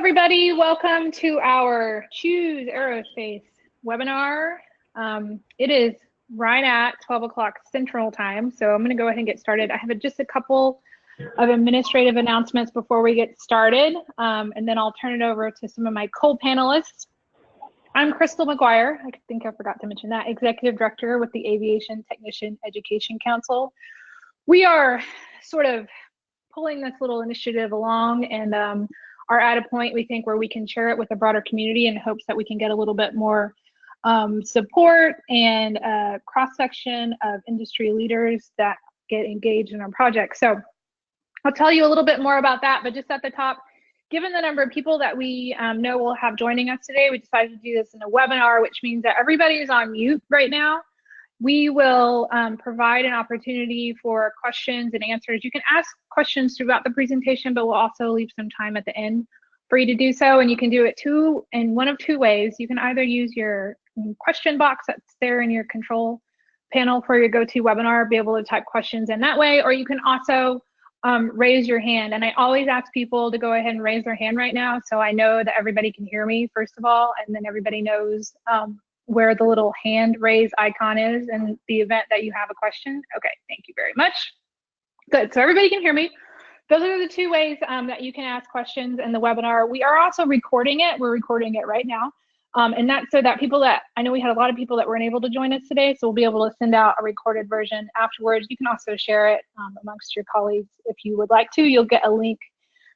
everybody. Welcome to our Choose Aerospace webinar. It is right at 12 o'clock Central Time, so I'm going to go ahead and get started. I have just a couple of administrative announcements before we get started, and then I'll turn it over to some of my co-panelists. I'm Crystal McGuire. I think I forgot to mention that, Executive Director with the Aviation Technician Education Council. We are sort of pulling this little initiative along and are at a point we think where we can share it with a broader community in hopes that we can get a little bit more support and cross-section of industry leaders that get engaged in our project. So I'll tell you a little bit more about that, but just at the top, given the number of people that we know will have joining us today, we decided to do this in a webinar, which means that everybody is on mute right now. We will provide an opportunity for questions and answers. You can ask questions throughout the presentation, but we'll also leave some time at the end for you to do so. And you can do it in one of two ways. You can either use your question box that's there in your control panel for your GoToWebinar, be able to type questions in that way, or you can also raise your hand. And I always ask people to go ahead and raise their hand right now, so I know that everybody can hear me, first of all, and then everybody knows where the little hand raise icon is in the event that you have a question. Okay, thank you very much. Good, so everybody can hear me. Those are the two ways that you can ask questions in the webinar. We are also recording it. We're recording it right now. And that's so that people that, I know we had a lot of people that weren't able to join us today, so we'll be able to send out a recorded version afterwards. You can also share it amongst your colleagues if you would like to. You'll get a link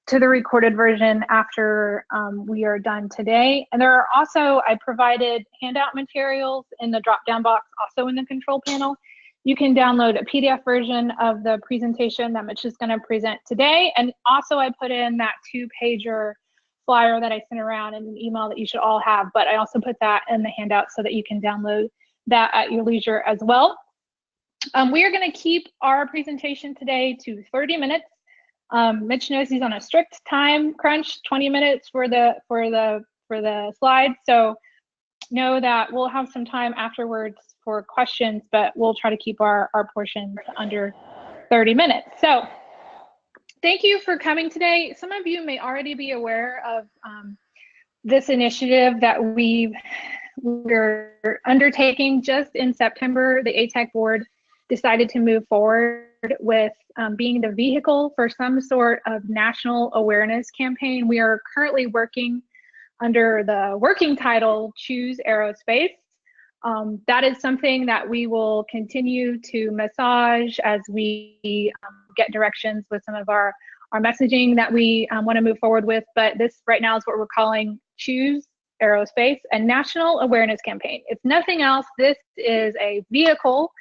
to the recorded version after we are done today. And there are also, I provided handout materials in the drop-down box, also in the control panel. You can download a PDF version of the presentation that Mitch is going to present today. And also I put in that 2-pager flyer that I sent around in an email that you should all have, but I also put that in the handout so that you can download that at your leisure as well. We are going to keep our presentation today to 30 minutes. Mitch knows he's on a strict time crunch, 20 minutes for the slides. So know that we'll have some time afterwards for questions, but we'll try to keep our portions under 30 minutes. So thank you for coming today. Some of you may already be aware of this initiative that we're undertaking. Just in September, the ATEC board decided to move forward with being the vehicle for some sort of national awareness campaign. We are currently working under the working title, Choose Aerospace. That is something that we will continue to massage as we get directions with some of our messaging that we want to move forward with. But this right now is what we're calling Choose Aerospace, a national awareness campaign. It's nothing else. This is a vehicle,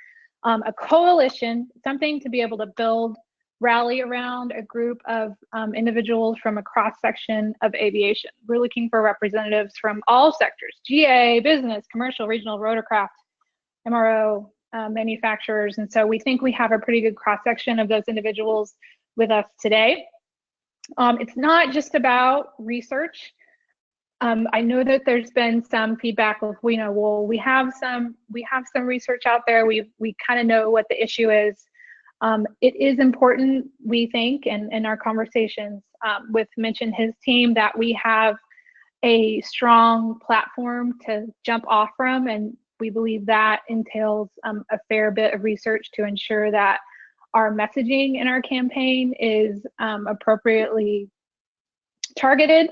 a coalition, something to be able to rally around a group of individuals from a cross-section of aviation. We're looking for representatives from all sectors: GA, business, commercial, regional, rotorcraft, MRO, manufacturers. And so we think we have a pretty good cross-section of those individuals with us today. It's not just about research. I know that there's been some feedback of, well, we have some research out there. We kind of know what the issue is. It is important, we think, and in our conversations with Mitch and his team, that we have a strong platform to jump off from, and we believe that entails a fair bit of research to ensure that our messaging in our campaign is appropriately targeted.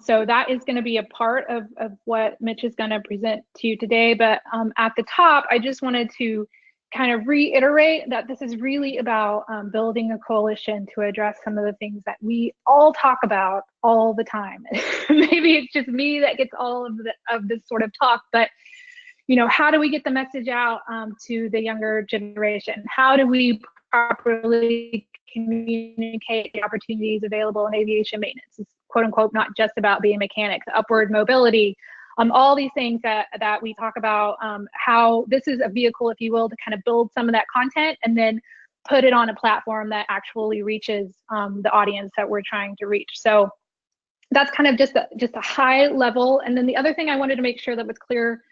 So that is going to be a part of what Mitch is going to present to you today. But at the top, I just wanted to kind of reiterate that this is really about building a coalition to address some of the things that we all talk about all the time. Maybe it's just me that gets all of this sort of talk, but how do we get the message out to the younger generation? How do we properly communicate the opportunities available in aviation maintenance? It's quote unquote not just about being mechanics, upward mobility, all these things that we talk about, how this is a vehicle, if you will, to kind of build some of that content and then put it on a platform that actually reaches the audience that we're trying to reach. So that's kind of just a high level. And then the other thing I wanted to make sure that was clear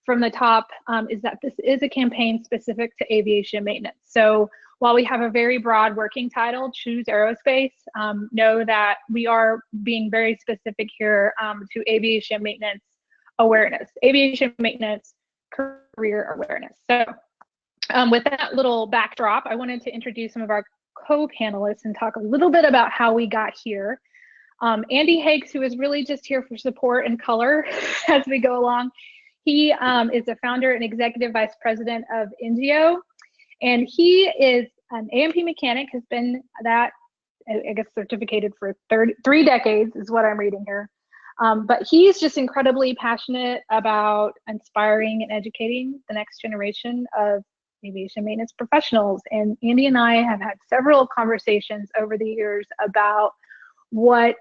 from the top is that this is a campaign specific to aviation maintenance. So while we have a very broad working title, Choose Aerospace, know that we are being very specific here to aviation maintenance awareness, aviation maintenance career awareness. So with that little backdrop, I wanted to introduce some of our co-panelists and talk a little bit about how we got here. Andy Hakes, who is really just here for support and color as we go along. He is the founder and executive vice president of Ingeo, and he is an A&P mechanic, has been that, I guess, certificated for 3 decades is what I'm reading here. But he's just incredibly passionate about inspiring and educating the next generation of aviation maintenance professionals. And Andy and I have had several conversations over the years about what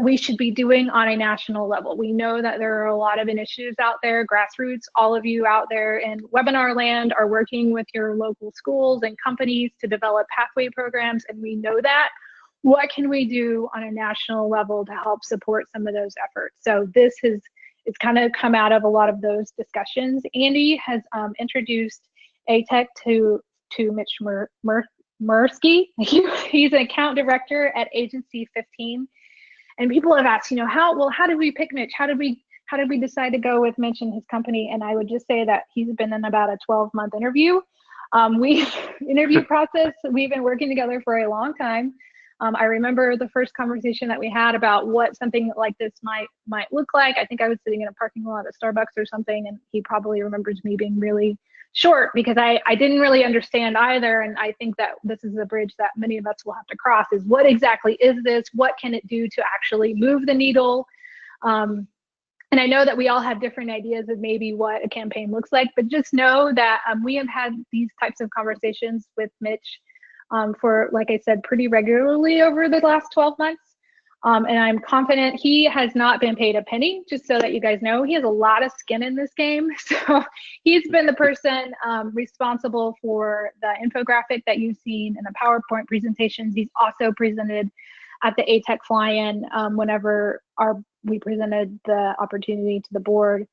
we should be doing on a national level. We know that there are a lot of initiatives out there, grassroots. All of you out there in webinar land are working with your local schools and companies to develop pathway programs, and we know that. What can we do on a national level to help support some of those efforts? So this has, it's kind of come out of a lot of those discussions. Andy has introduced ATEC to Mitch Mursky. He's an account director at Agency 15. And people have asked, how did we pick Mitch? How did we decide to go with Mitch and his company? And I would just say that he's been in about a 12-month interview. Interview process. We've been working together for a long time. I remember the first conversation that we had about what something like this might look like. I think I was sitting in a parking lot at Starbucks or something, and he probably remembers me being really short because I didn't really understand either. And I think that this is a bridge that many of us will have to cross, is what exactly is this? What can it do to actually move the needle? And I know that we all have different ideas of maybe what a campaign looks like, but just know that we have had these types of conversations with Mitch for, like I said, pretty regularly over the last 12 months. And I'm confident he has not been paid a penny, just so that you guys know. He has a lot of skin in this game. So he's been the person responsible for the infographic that you've seen in the PowerPoint presentations. He's also presented at the ATEC fly-in whenever we presented the opportunity to the board.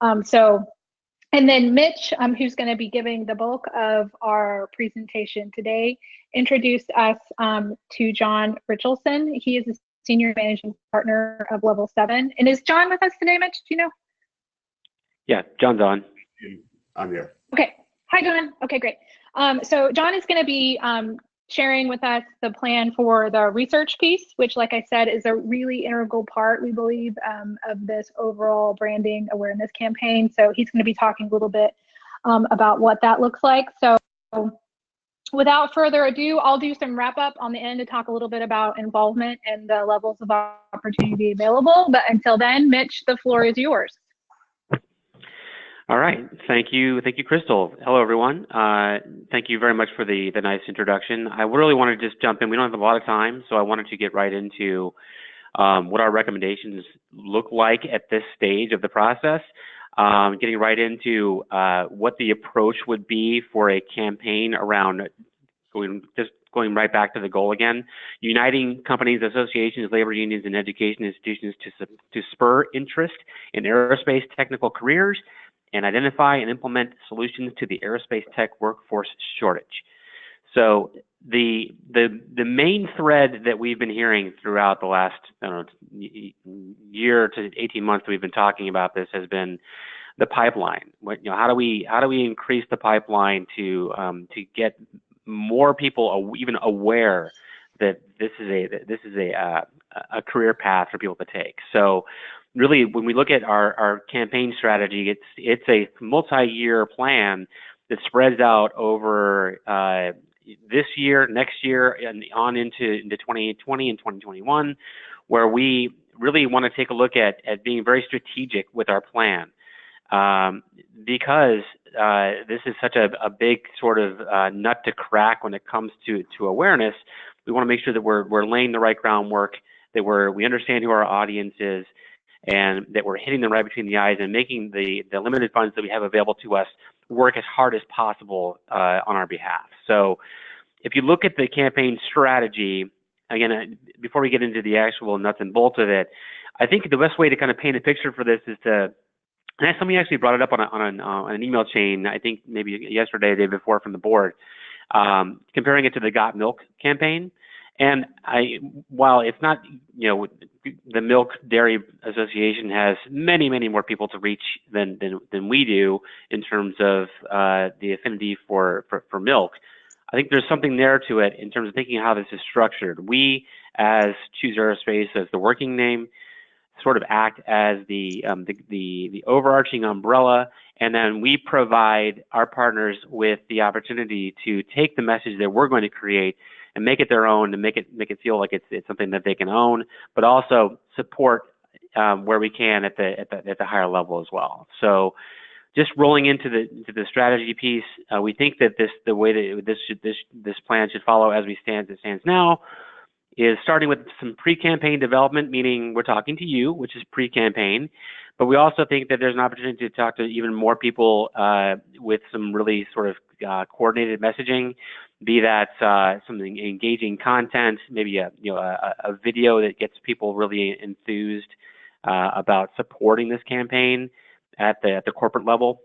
And then Mitch, who's going to be giving the bulk of our presentation today, introduced us to John Richardson. He is the Senior Managing Partner of Level 7. And is John with us today, Mitch? Do you know? Yeah, John's on. I'm here. Okay. Hi, John. Okay, great. So John is going to be sharing with us the plan for the research piece, which, like I said, is a really integral part, we believe, of this overall branding awareness campaign. So he's going to be talking a little bit about what that looks like. So without further ado, I'll do some wrap up on the end to talk a little bit about involvement and the levels of opportunity available. But until then, Mitch, the floor is yours. All right. Thank you, Crystal. Hello, everyone. Thank you very much for the nice introduction. I really want to just jump in. We don't have a lot of time, so I wanted to get right into what our recommendations look like at this stage of the process. Getting right into what the approach would be for a campaign around going right back to the goal again, uniting companies, associations, labor unions, and education institutions to spur interest in aerospace technical careers and identify and implement solutions to the aerospace tech workforce shortage. So the main thread that we've been hearing throughout the last year to 18 months that we've been talking about this has been the pipeline. How do we increase the pipeline to get more people even aware that this is a career path for people to take? So really, when we look at our campaign strategy, it's a multi-year plan that spreads out over this year, next year, and on into 2020 and 2021, where we really want to take a look at being very strategic with our plan. Because this is such a big sort of nut to crack when it comes to awareness, we want to make sure that we're laying the right groundwork, that we understand who our audience is, and that we're hitting them right between the eyes and making the limited funds that we have available to us work as hard as possible on our behalf. So if you look at the campaign strategy, again, before we get into the actual nuts and bolts of it, I think the best way to kind of paint a picture for this is to, and somebody actually brought it up on an email chain, I think maybe yesterday, the day before, from the board. comparing it to the Got Milk campaign. And while it's not, the Milk Dairy Association has many, many more people to reach than we do in terms of the affinity for milk. I think there's something there to it in terms of thinking how this is structured. We, as Choose Aerospace, as the working name, sort of act as the overarching umbrella, and then we provide our partners with the opportunity to take the message that we're going to create and make it their own, and make it feel like it's something that they can own, but also support where we can at the higher level as well. So, just rolling into the strategy piece, we think that the way that this plan should follow as it stands now, is starting with some pre-campaign development, meaning we're talking to you, which is pre-campaign, but we also think that there's an opportunity to talk to even more people with some really sort of coordinated messaging, be that some engaging content, maybe a video that gets people really enthused about supporting this campaign at the corporate level.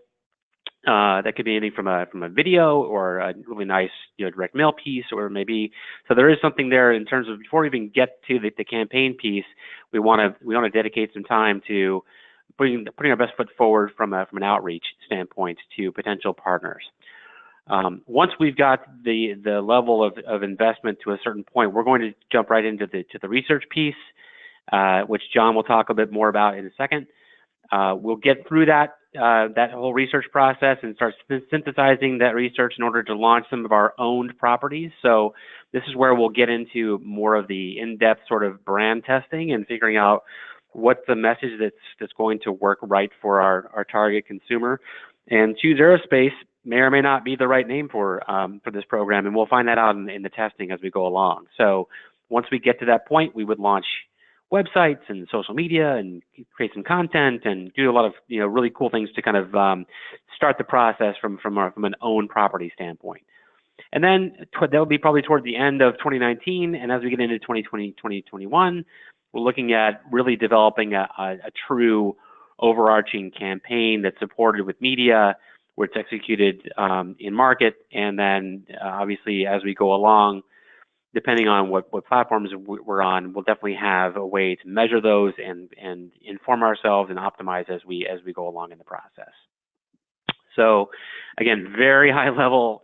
That could be anything from a video or a really nice direct mail piece, or maybe, so there is something there in terms of, before we even get to the campaign piece, we want to dedicate some time to putting our best foot forward from an outreach standpoint to potential partners. Once we've got the level of investment to a certain point, we're going to jump right into the research piece, which John will talk a bit more about in a second. We'll get through that whole research process and start synthesizing that research in order to launch some of our owned properties. So this is where we'll get into more of the in-depth sort of brand testing and figuring out what's the message that's going to work right for our target consumer. And Choose Aerospace may or may not be the right name for this program, and we'll find that out in the testing as we go along. So once we get to that point, we would launch websites and social media and create some content and do a lot of really cool things to kind of start the process from an own property standpoint. And then that'll be probably toward the end of 2019, and as we get into 2020, 2021, we're looking at really developing a true overarching campaign that's supported with media, where it's executed in market, and then obviously as we go along, depending on what platforms we're on, we'll definitely have a way to measure those and inform ourselves and optimize as we go along in the process. So again, very high level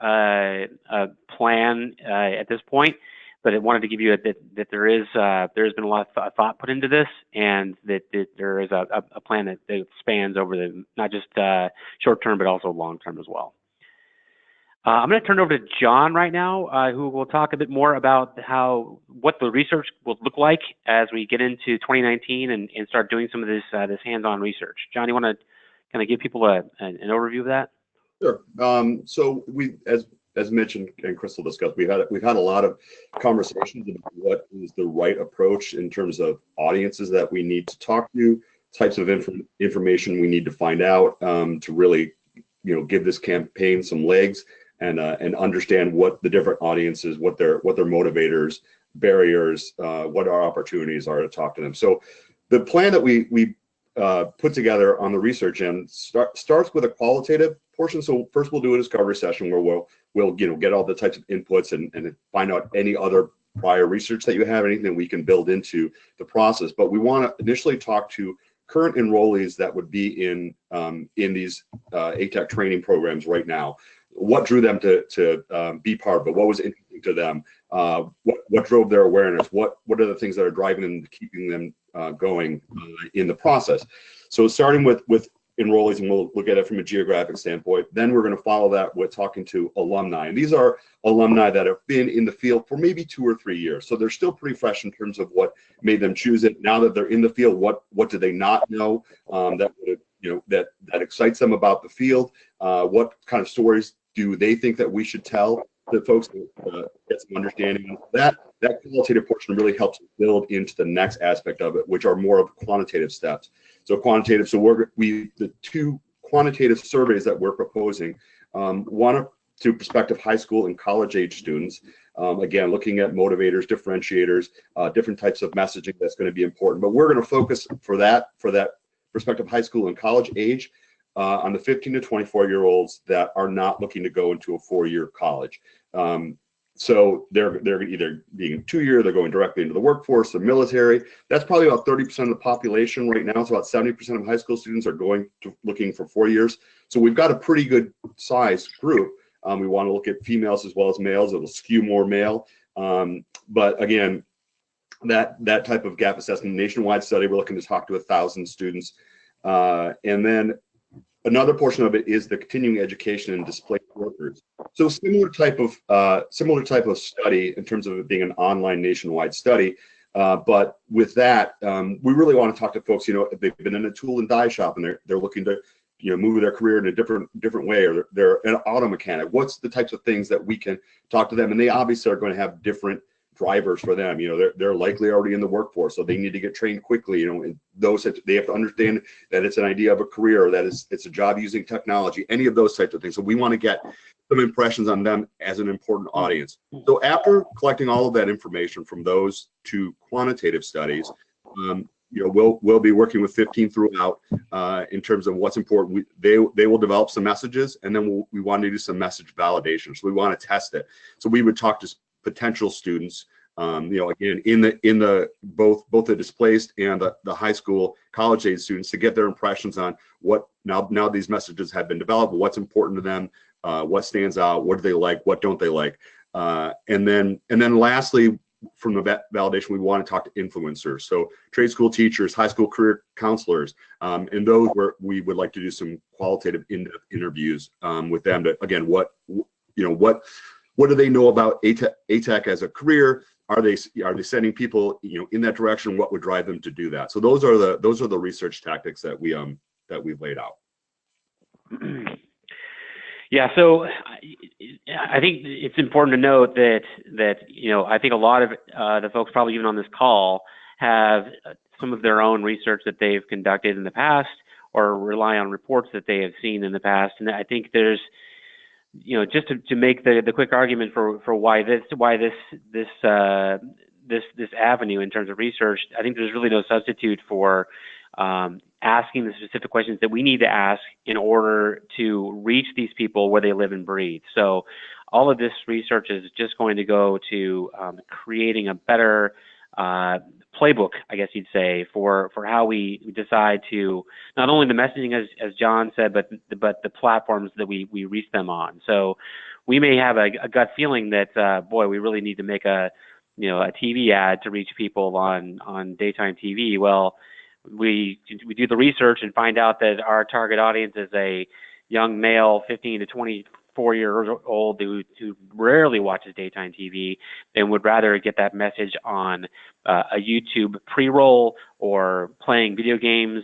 plan at this point, but I wanted to give you that there's been a lot of thought put into this, and that there is a plan that spans over the not just short term but also long term as well. I'm going to turn over to John right now, who will talk a bit more about what the research will look like as we get into 2019 and start doing some of this hands-on research. John, you want to kind of give people an overview of that? Sure. So we, as mentioned and Crystal discussed, we've had a lot of conversations about what is the right approach in terms of audiences that we need to talk to, types of information we need to find out to really give this campaign some legs. And understand what the different audiences, what their motivators, barriers, what our opportunities are to talk to them. So the plan that we put together on the research end starts with a qualitative portion. So first we'll do a discovery session where we'll get all the types of inputs and find out any other prior research that you have, anything we can build into the process. But we want to initially talk to current enrollees that would be in these ATAC training programs right now. What drew them to be part of it? What was interesting to them? What drove their awareness? What are the things that are driving them, keeping them going in the process? So starting with enrollees, and we'll look at it from a geographic standpoint. Then we're going to follow that with talking to alumni. And these are alumni that have been in the field for maybe 2 or 3 years. So they're still pretty fresh in terms of what made them choose it. Now that they're in the field, what do they not know that excites them about the field? What kind of stories do they think that we should tell the folks to get some understanding of that? That qualitative portion really helps build into the next aspect of it, which are more of quantitative steps. So quantitative, the 2 quantitative surveys that we're proposing, one to prospective high school and college age students, again, looking at motivators, differentiators, different types of messaging that's going to be important. But we're going to focus for that prospective high school and college age on the 15 to 24-year-olds that are not looking to go into a 4-year college. So they're either being 2-year, they're going directly into the workforce, the military. That's probably about 30% of the population right now. So about 70% of high school students are looking for 4 years. So we've got a pretty good size group. We want to look at females as well as males. It'll skew more male. But again, that type of gap assessment nationwide study, we're looking to talk to 1,000 students. And then another portion of it is the continuing education and displaced workers. So similar type of study in terms of it being an online nationwide study. But with that, we really want to talk to folks, if they've been in a tool and die shop and they're looking to, move their career in a different way, or they're an auto mechanic. What's the types of things that we can talk to them? And they obviously are going to have different drivers for them. They're likely already in the workforce, so they need to get trained quickly. And they have to understand that it's an idea of a career, that it's a job using technology, any of those types of things. So we want to get some impressions on them as an important audience. So after collecting all of that information from those two quantitative studies, we'll be working with 15 throughout in terms of what's important. They will develop some messages, and then we want to do some message validation. So we want to test it. So we would talk to potential students, again, in the both the displaced and the high school college age students, to get their impressions on what now these messages have been developed, what's important to them, what stands out, what do they like, what don't they like, and then lastly, from the validation, we want to talk to influencers, so trade school teachers, high school career counselors, and those where we would like to do some qualitative interviews with them to, again, what do they know about ATEC as a career? Are they sending people in that direction? What would drive them to do that? So those are the research tactics that we've laid out. Yeah, so I think it's important to note that I think a lot of the folks probably even on this call have some of their own research that they've conducted in the past, or rely on reports that they have seen in the past. And I think there's just to make the quick argument for why this avenue in terms of research, I think there's really no substitute for asking the specific questions that we need to ask in order to reach these people where they live and breathe. So all of this research is just going to go to creating a better playbook, I guess you'd say, for how we decide to, not only the messaging as John said, but the platforms that we reach them on. So we may have a gut feeling that we really need to make a TV ad to reach people on daytime TV. Well, we do the research and find out that our target audience is a young male, 15 to 24 years old, who rarely watches daytime TV and would rather get that message on a YouTube pre-roll, or playing video games,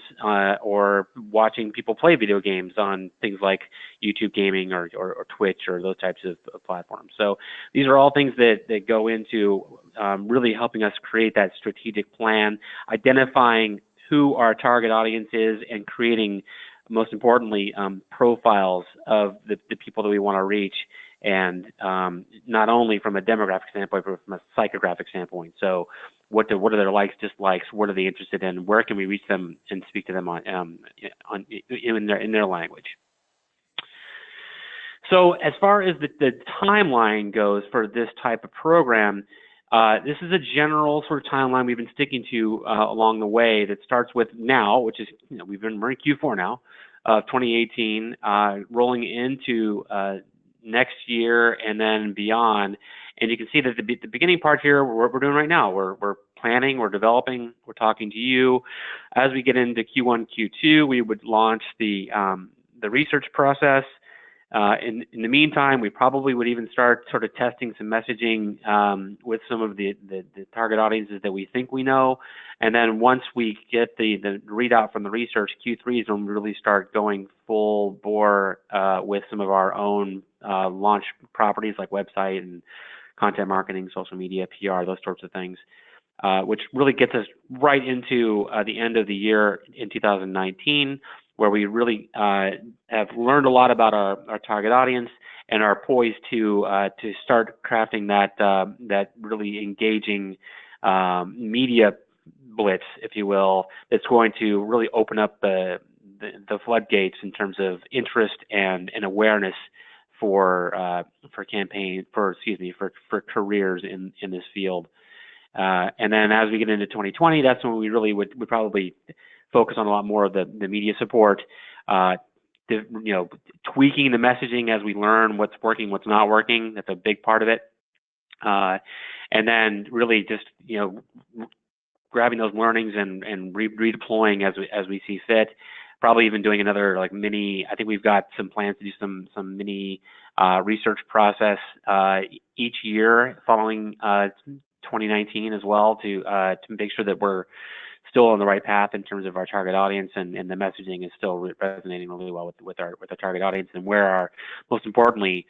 or watching people play video games on things like YouTube gaming or Twitch or those types of platforms. So these are all things that go into really helping us create that strategic plan, identifying who our target audience is, and creating, most importantly, profiles of the people that we want to reach, and not only from a demographic standpoint, but from a psychographic standpoint. So what are their likes, dislikes, what are they interested in, where can we reach them and speak to them in their language. So as far as the timeline goes for this type of program, this is a general sort of timeline we've been sticking to along the way, that starts with now, which is, we're in Q4 now of 2018, rolling into next year and then beyond. And you can see that the beginning part here, what we're doing right now, we're planning, we're developing, we're talking to you. As we get into Q1, Q2, we would launch the research process. In the meantime, we probably would even start sort of testing some messaging with some of the target audiences that we think we know. And then once we get the readout from the research, Q3 is when we really start going full bore with some of our own launch properties, like website and content marketing, social media, PR, those sorts of things, which really gets us right into the end of the year in 2019. Where we really have learned a lot about our target audience, and are poised to start crafting that really engaging media blitz, if you will, that's going to really open up the floodgates in terms of interest and awareness for careers in this field. And then as we get into 2020, that's when we really would probably focus on a lot more of the media support, tweaking the messaging as we learn what's working, what's not working. That's a big part of it. And then really just, grabbing those learnings and redeploying as we see fit. Probably even doing another mini. I think we've got some plans to do some mini research process each year following 2019 as well to make sure that we're still on the right path in terms of our target audience and the messaging is still resonating really well with our target audience and most importantly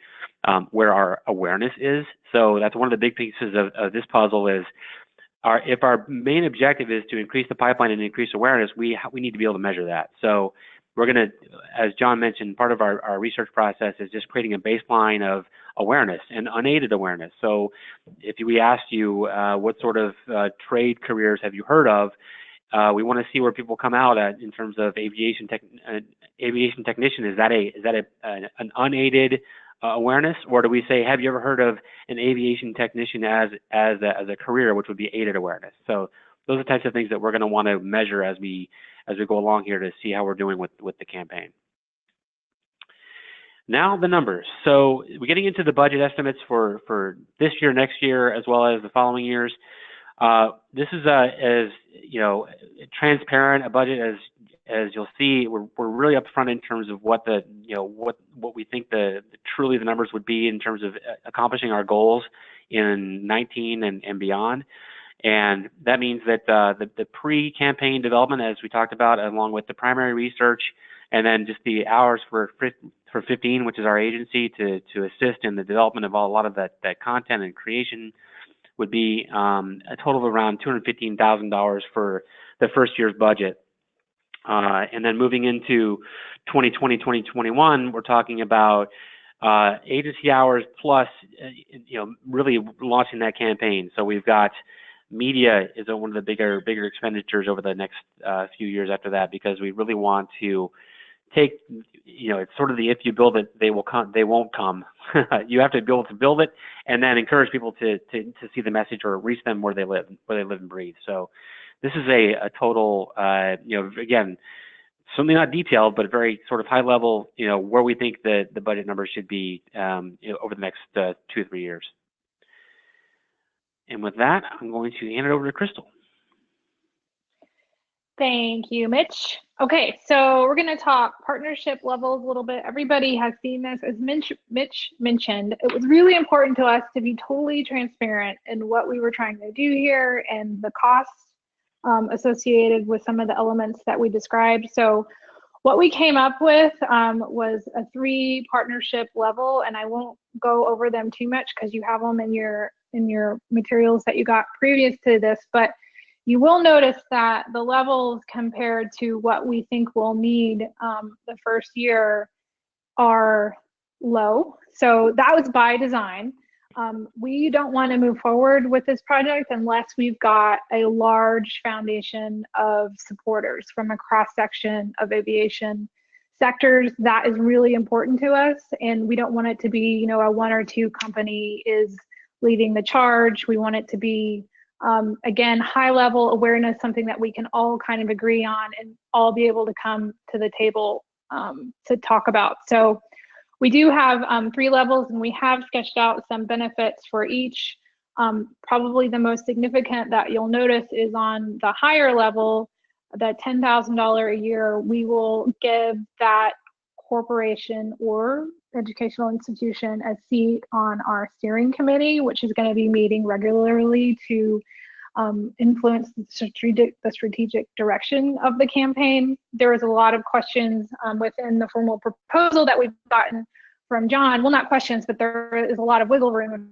where our awareness is. So that's one of the big pieces of this puzzle is if our main objective is to increase the pipeline and increase awareness, we need to be able to measure that. So we're going to, as John mentioned, part of our research process is just creating a baseline of awareness and unaided awareness. So if we asked you what sort of trade careers have you heard of, we want to see where people come out at in terms of aviation technician. Is that an unaided awareness, or do we say, have you ever heard of an aviation technician as a career, which would be aided awareness? So those are the types of things that we're going to want to measure as we go along here to see how we're doing with the campaign. Now the numbers. So we're getting into the budget estimates for this year, next year, as well as the following years. This is as transparent a budget as you'll see. We're really upfront in terms of what what we think truly the numbers would be in terms of accomplishing our goals in 19 and beyond. And that means that the pre-campaign development, as we talked about, along with the primary research, and then just the hours for 15, which is our agency to assist in the development of a lot of that content and creation, would be a total of around $215,000 for the first year's budget. And then moving into 2020, 2021, we're talking about agency hours plus, really launching that campaign. So we've got media is one of the bigger expenditures over the next few years after that, because we really want to take, it's sort of the if you build it, they won't come. You have to be able to build it and then encourage people to see the message or reach them where they live and breathe. So this is a total, again, something not detailed, but very sort of high level, where we think the budget numbers should be over the next 2 to 3 years. And with that, I'm going to hand it over to Crystal. Thank you, Mitch. Okay, so we're going to talk partnership levels a little bit. Everybody has seen this. As Mitch mentioned, it was really important to us to be totally transparent in what we were trying to do here and the costs associated with some of the elements that we described. So what we came up with was a 3 partnership level, and I won't go over them too much because you have them in your materials that you got previous to this, but you will notice that the levels compared to what we think we'll need the first year are low. So that was by design. We don't want to move forward with this project unless we've got a large foundation of supporters from a cross-section of aviation sectors. That is really important to us, and we don't want it to be, a 1 or 2 company is leading the charge. We want it to be, again, high level awareness, something that we can all kind of agree on and all be able to come to the table to talk about. So we do have 3 levels, and we have sketched out some benefits for each. Probably the most significant that you'll notice is on the higher level, the $10,000 a year, we will give that corporation or educational institution a seat on our steering committee, which is going to be meeting regularly to influence the strategic direction of the campaign. There was a lot of questions within the formal proposal that we've gotten from John. Well, not questions, but there is a lot of wiggle room.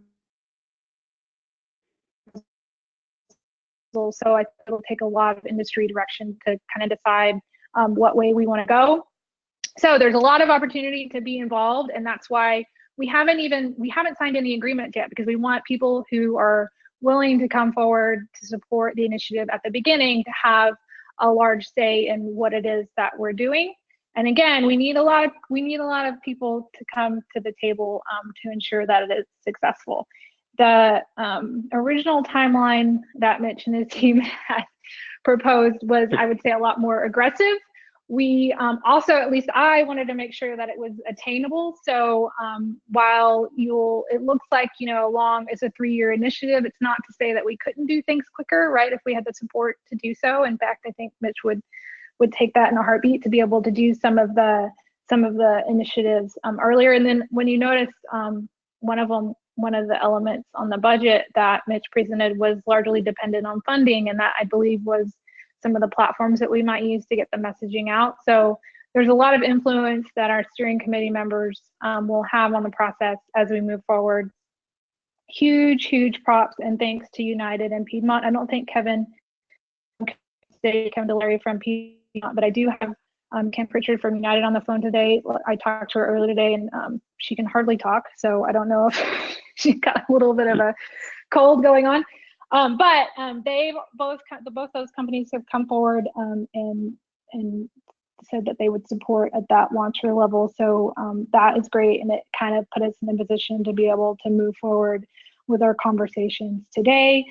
So I think it'll take a lot of industry direction to kind of decide what way we want to go. So there's a lot of opportunity to be involved, and that's why we haven't signed any agreement yet, because we want people who are willing to come forward to support the initiative at the beginning to have a large say in what it is that we're doing. And again, we need a lot of people to come to the table to ensure that it is successful. The original timeline that Mitch and his team had proposed was, I would say, a lot more aggressive. We also, at least I wanted to make sure that it was attainable. So while it looks like, it's a 3-year initiative, it's not to say that we couldn't do things quicker, right? If we had the support to do so. In fact, I think Mitch would take that in a heartbeat to be able to do some of the initiatives earlier. And then when you notice one of the elements on the budget that Mitch presented was largely dependent on funding, and that I believe was some of the platforms that we might use to get the messaging out. So there's a lot of influence that our steering committee members will have on the process as we move forward. Huge props and thanks to United and Piedmont. I don't think Kevin Delarry from Piedmont, but I do have Kim Pritchard from United on the phone today. I talked to her earlier today, and she can hardly talk, so I don't know if she's got a little bit of a cold going on. But they've both those companies have come forward and said that they would support at that launcher level. So that is great, and it kind of put us in a position to be able to move forward with our conversations today.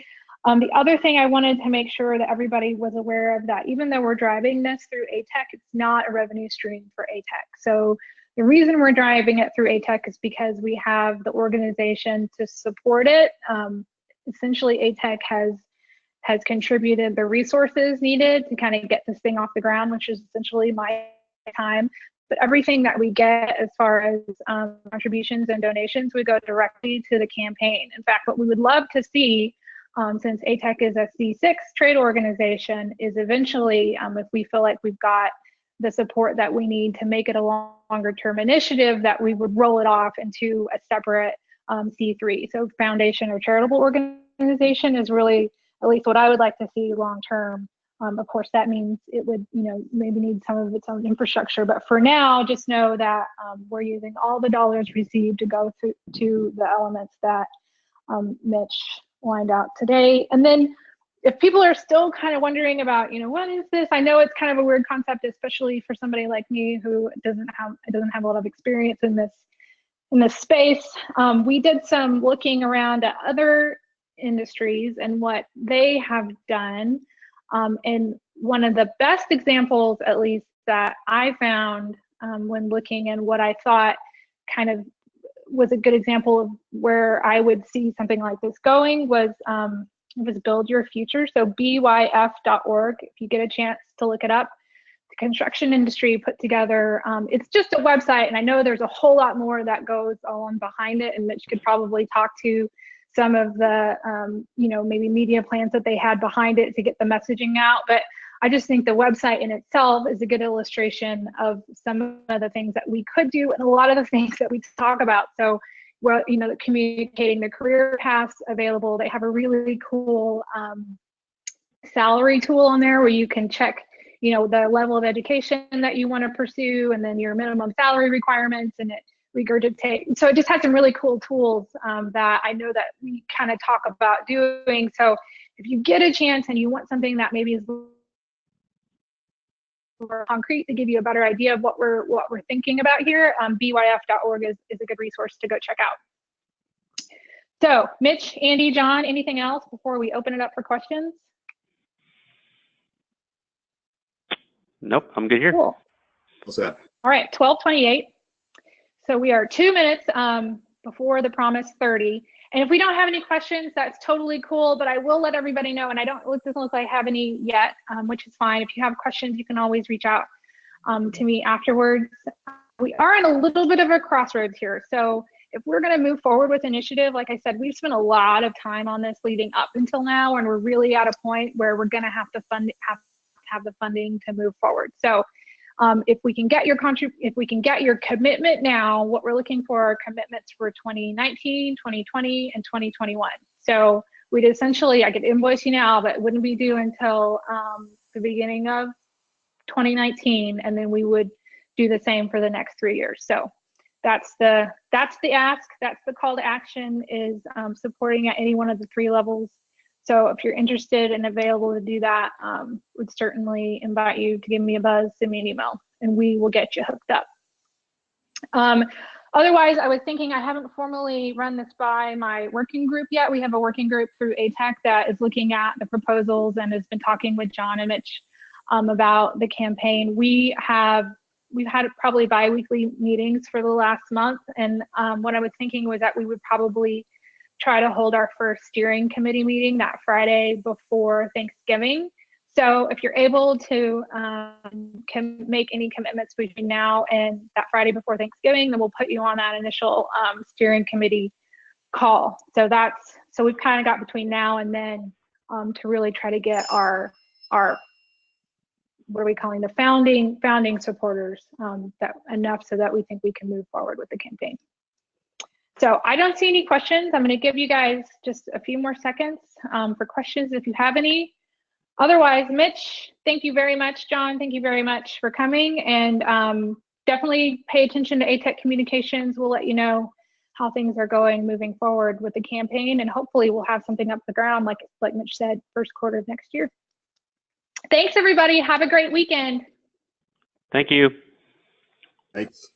The other thing I wanted to make sure that everybody was aware of, that even though we're driving this through ATEC, it's not a revenue stream for ATEC. So the reason we're driving it through ATEC is because we have the organization to support it. Essentially, ATEC has contributed the resources needed to kind of get this thing off the ground, which is essentially my time. But everything that we get as far as contributions and donations, we go directly to the campaign. In fact, what we would love to see, since ATEC is a C6 trade organization, is eventually, if we feel like we've got the support that we need to make it a longer term initiative, that we would roll it off into a separate C3. So foundation or charitable organization is really at least what I would like to see long term. Of course, that means it would, maybe need some of its own infrastructure. But for now, just know that we're using all the dollars received to go to the elements that Mitch lined out today. And then if people are still kind of wondering about, what is this? I know it's kind of a weird concept, especially for somebody like me who doesn't have a lot of experience in this space. We did some looking around at other industries and what they have done. And one of the best examples, at least that I found when looking, and what I thought kind of was a good example of where I would see something like this going, was Build Your Future. So byf.org, if you get a chance to look it up. The construction industry put together, it's just a website, and I know there's a whole lot more that goes on behind it, and Mitch could probably talk to some of the maybe media plans that they had behind it to get the messaging out. But I just think the website in itself is a good illustration of some of the things that we could do and a lot of the things that we talk about. So, well, communicating the career paths available. They have a really cool salary tool on there where you can check, the level of education that you want to pursue, and then your minimum salary requirements, and it regurgitate. So it just has some really cool tools that I know that we kind of talk about doing. So if you get a chance and you want something that maybe is more concrete to give you a better idea of what we're thinking about here, byf.org is a good resource to go check out. So Mitch, Andy, John, anything else before we open it up for questions? Nope, I'm good here. Cool. What's that? All right, 12:28. So we are 2 minutes before the promised 30. And if we don't have any questions, that's totally cool, but I will let everybody know, and it doesn't look like I have any yet, which is fine. If you have questions, you can always reach out to me afterwards. We are in a little bit of a crossroads here. So if we're gonna move forward with initiative, like I said, we've spent a lot of time on this leading up until now, and we're really at a point where we're gonna have to have the funding to move forward. So if we can get your commitment now, what we're looking for are commitments for 2019, 2020, and 2021. So we'd essentially, I could invoice you now, but it wouldn't be due until the beginning of 2019, and then we would do the same for the next 3 years. So that's the ask, that's the call to action, is supporting at any one of the 3 levels. So if you're interested and available to do that, would certainly invite you to give me a buzz, send me an email and we will get you hooked up. Otherwise, I was thinking I haven't formally run this by my working group yet. We have a working group through ATEC that is looking at the proposals and has been talking with John and Mitch about the campaign. We've had probably bi-weekly meetings for the last month, and what I was thinking was that we would probably try to hold our first steering committee meeting that Friday before Thanksgiving. So if you're able to can make any commitments between now and that Friday before Thanksgiving, then we'll put you on that initial steering committee call. So we've kind of got between now and then to really try to get our what are we calling the founding supporters that enough so that we think we can move forward with the campaign. So I don't see any questions. I'm going to give you guys just a few more seconds for questions if you have any. Otherwise, Mitch, thank you very much. John, thank you very much for coming, and definitely pay attention to ATEC Communications. We'll let you know how things are going moving forward with the campaign, and hopefully we'll have something up the ground, like Mitch said, first quarter of next year. Thanks, everybody. Have a great weekend. Thank you. Thanks.